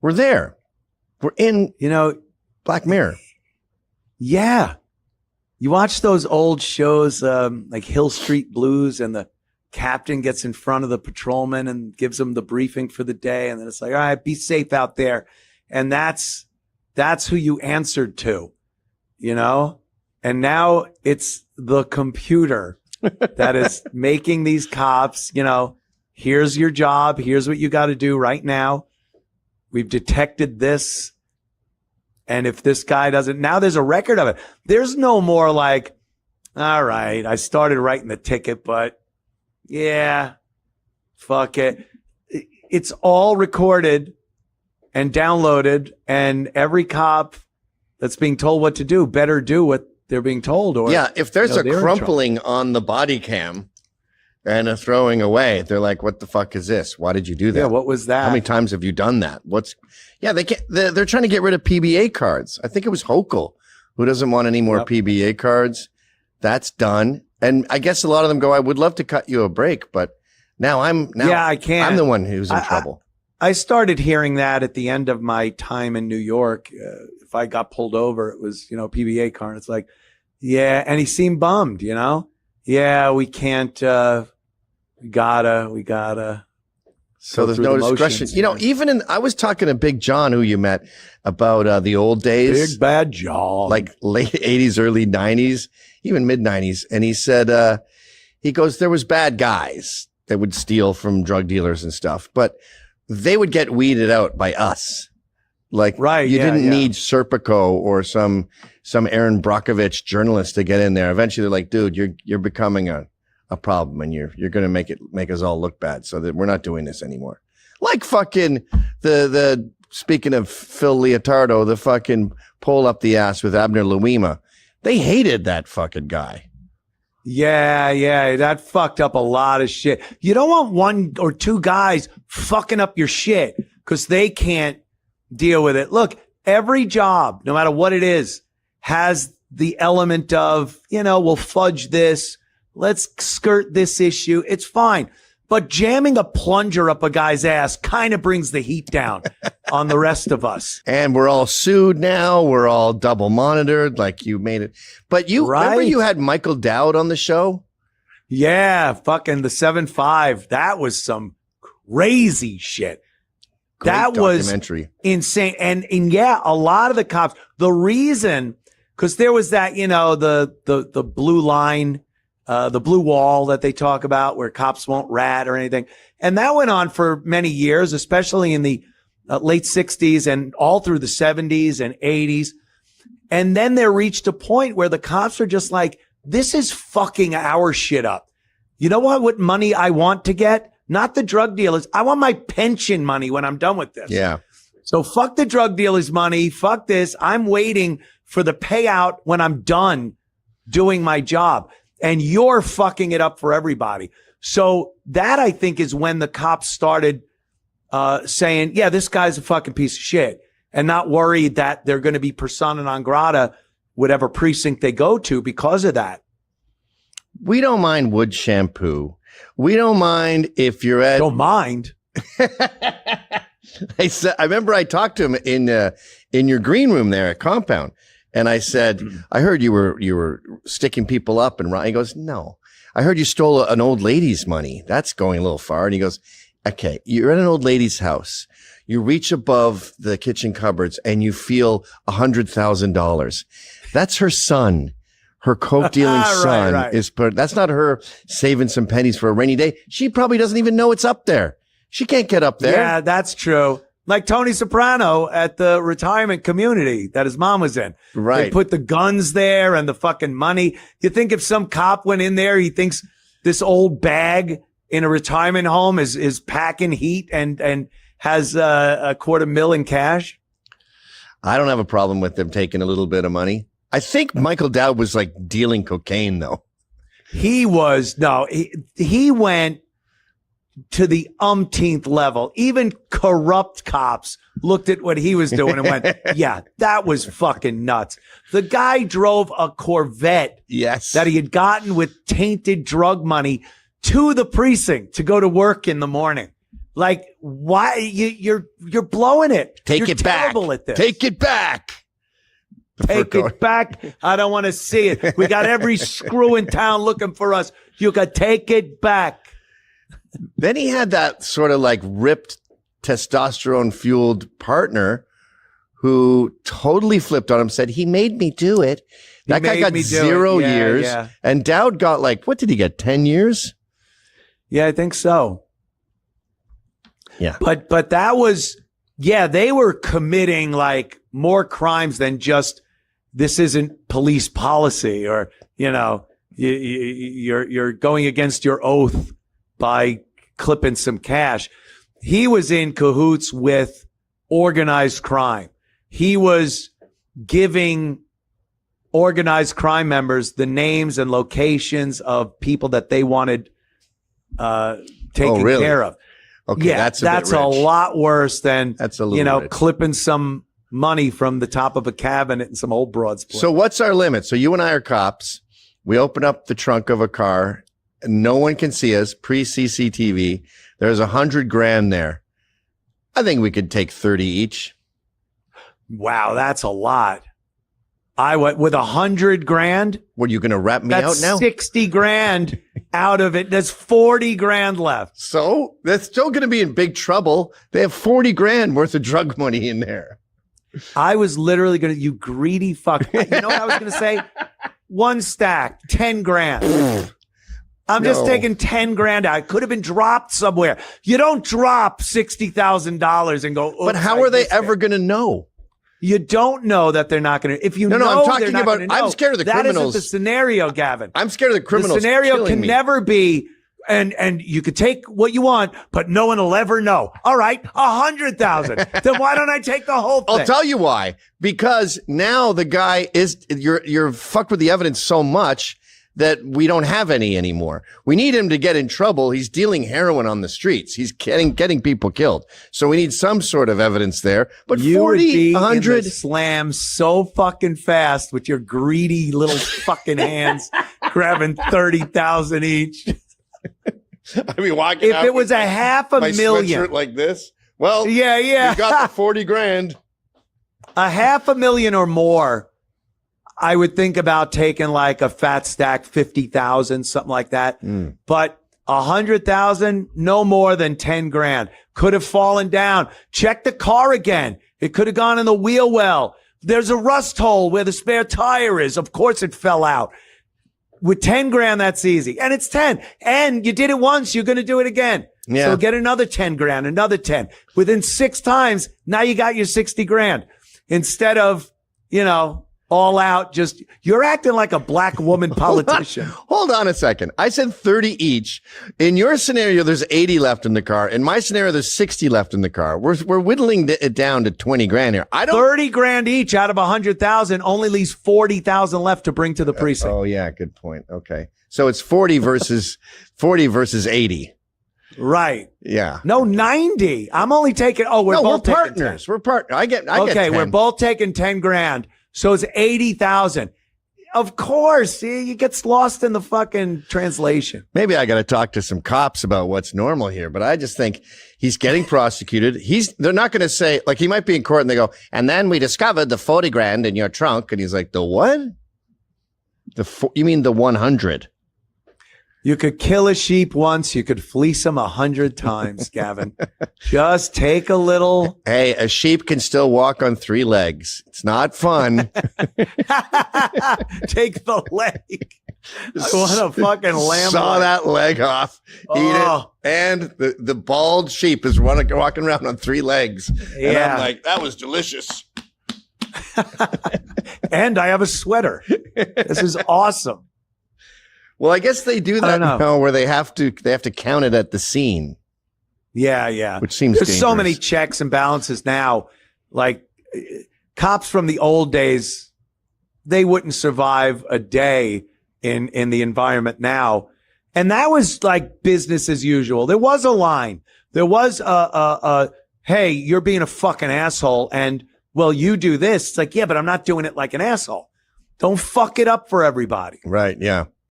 We're there. We're in, Black Mirror. Yeah. You watch those old shows like Hill Street Blues, and the captain gets in front of the patrolman and gives them the briefing for the day. And then it's like, all right, be safe out there. And that's who you answered to, and now it's the computer that is making these cops, here's your job. Here's what you got to do right now. We've detected this. And if this guy doesn't, now there's a record of it. There's no more like, all right, I started writing the ticket, but yeah, fuck it. It's all recorded and downloaded, and every cop that's being told what to do better do what they're being told. Or if there's a crumpling on the body cam and a throwing away, they're like, what the fuck is this? Why did you do that? Yeah, what was that? How many times have you done that? They're trying to get rid of PBA cards. I think it was Hochul who doesn't want any more PBA cards. That's done. And I guess a lot of them go, I would love to cut you a break, but I can't. I'm the one who's in trouble. I started hearing that at the end of my time in New York. If I got pulled over, it was, PBA card. It's like, yeah. And he seemed bummed, Yeah, we can't, we gotta. So there's no discretion. I was talking to Big John, who you met, about the old days. Big Bad John. Like late 80s, early 90s, even mid 90s. And he said, he goes, there was bad guys that would steal from drug dealers and stuff, but they would get weeded out by us. Like, you didn't need Serpico or some Aaron Brockovich journalist to get in there. Eventually they're like, dude, you're becoming a problem, and you're going to make us all look bad, so that we're not doing this anymore. Like fucking the speaking of Phil Leotardo, the fucking pole up the ass with Abner Louima. They hated that fucking guy. Yeah, that fucked up a lot of shit. You don't want one or two guys fucking up your shit because they can't deal with it. Look, every job, no matter what it is, has the element of, we'll fudge this. Let's skirt this issue. It's fine. But jamming a plunger up a guy's ass kind of brings the heat down on the rest of us. And we're all sued now. We're all double monitored. Like you made it. But remember you had Michael Dowd on the show? Yeah, fucking the 7-5. That was some crazy shit. That was insane. And yeah, a lot of the cops, the reason, because there was that, the blue line, the blue wall that they talk about where cops won't rat or anything. And that went on for many years, especially in the late 60s and all through the 70s and 80s. And then there reached a point where the cops are just like, this is fucking our shit up. You know what money I want to get? Not the drug dealers. I want my pension money when I'm done with this. Yeah. So fuck the drug dealers' money. Fuck this. I'm waiting for the payout when I'm done doing my job. And you're fucking it up for everybody. So that, I think, is when the cops started saying, yeah, this guy's a fucking piece of shit, and not worried that they're going to be persona non grata, whatever precinct they go to because of that. We don't mind wood shampoo. We don't mind if you're at... Don't mind. I remember I talked to him in your green room there at Compound. And I said, I heard you were sticking people up. And he goes, no, I heard you stole an old lady's money. That's going a little far. And he goes, okay, you're at an old lady's house. You reach above the kitchen cupboards and you feel $100,000. That's her son. Her coke dealing son right. That's not her saving some pennies for a rainy day. She probably doesn't even know it's up there. She can't get up there. Yeah, that's true. Like Tony Soprano at the retirement community that his mom was in. Right. They put the guns there and the fucking money. You think if some cop went in there, he thinks this old bag in a retirement home is packing heat and has a $250,000 in cash? I don't have a problem with them taking a little bit of money. I think Michael Dowd was like dealing cocaine though. He went to the umpteenth level. Even corrupt cops looked at what he was doing and went, yeah, that was fucking nuts. The guy drove a Corvette that he had gotten with tainted drug money to the precinct to go to work in the morning. Like, why you're blowing it? Take You're it back. terrible at this. Take it back. Take it back. I don't want to see it. We got every screw in town looking for us. You got take it back. Then he had that sort of like ripped testosterone fueled partner who totally flipped on him, said he made me do it. That guy got 0 years. Yeah. And Dowd got like, what did he get? 10 years? Yeah, I think so. Yeah. But that was, yeah, they were committing like more crimes than just, this isn't police policy, or, you know, you're going against your oath by clipping some cash. He was in cahoots with organized crime. He was giving organized crime members the names and locations of people that they wanted taken care of. Okay, yeah, that's a lot worse than, that's a little rich. Clipping some money from the top of a cabinet in some old broad's place. So what's our limit? So you and I are cops. We open up the trunk of a car. No one can see us, pre-CCTV. There's $100,000 there. I think we could take 30 each. Wow, that's a lot. I went with $100,000. What, are you going to wrap me out now? 60 grand out of it. There's 40 grand left. So they're still going to be in big trouble. They have 40 grand worth of drug money in there. I was literally going to, you greedy fuck. You know what I was going to say? One stack, 10 grand. I'm just taking 10 grand out. It could have been dropped somewhere. You don't drop $60,000 and go, but how are they ever going to know? You don't know that they're not going to. If you know, I'm talking they're not about. gonna know. I'm scared of the criminals. That isn't the scenario, Gavin. I'm scared of the criminals. The scenario killing can me. never be, and you could take what you want, but no one will ever know. All right, 100,000. Then why don't I take the whole thing? I'll tell you why. Because now the guy is you're fucked with the evidence so much that we don't have any anymore. We need him to get in trouble. He's dealing heroin on the streets. He's getting people killed. So we need some sort of evidence there. But you 40, would be 100 in the slam so fucking fast with your greedy little fucking hands grabbing 30,000 each. I mean, walking if out it was a $500,000 sweatshirt like this, well, yeah, you got the 40 grand. $500,000 or more, I would think about taking like a fat stack, 50,000, something like that. But 100,000, no more than 10 grand. Could have fallen down. Check the car again. It could have gone in the wheel well. There's a rust hole where the spare tire is. Of course it fell out. With 10 grand, that's easy. And it's 10. And you did it once. You're going to do it again. Yeah. So get another 10 grand, another 10. Within 6 times, now you got your 60 grand. Instead of, all out, just, you're acting like a black woman politician. Hold on a second. I said 30 each. In your scenario, there's 80 left in the car. In my scenario, there's 60 left in the car. We're whittling it down to 20 grand here. 30 grand each out of 100,000 only leaves 40,000 left to bring to the precinct. Oh yeah, good point. Okay. So it's 40 versus 80. Right. Yeah. No, 90. I'm only taking, we're both partners. We're partners. I get 10. We're both taking 10 grand. So it's 80,000. Of course, it gets lost in the fucking translation. Maybe I got to talk to some cops about what's normal here, but I just think he's getting prosecuted. They're not going to say, like, he might be in court and they go, and then we discovered the 40 grand in your trunk. And he's like, the what? You mean the 100? You could kill a sheep once. You could fleece him 100 times, Gavin. Just take a little. Hey, a sheep can still walk on 3 legs. It's not fun. Take the leg. I want a fucking lamb. Saw that leg off. Eat it. And the bald sheep is walking around on 3 legs. Yeah. And I'm like, that was delicious. And I have a sweater. This is awesome. Well, I guess they do that now where they have to count it at the scene. Yeah. Which seems There's dangerous. so many checks and balances now. Like cops from the old days, they wouldn't survive a day in the environment now. And that was like business as usual. There was a line. There was hey, you're being a fucking asshole. And well, you do this. It's like, yeah, but I'm not doing it like an asshole. Don't fuck it up for everybody. Right. Yeah.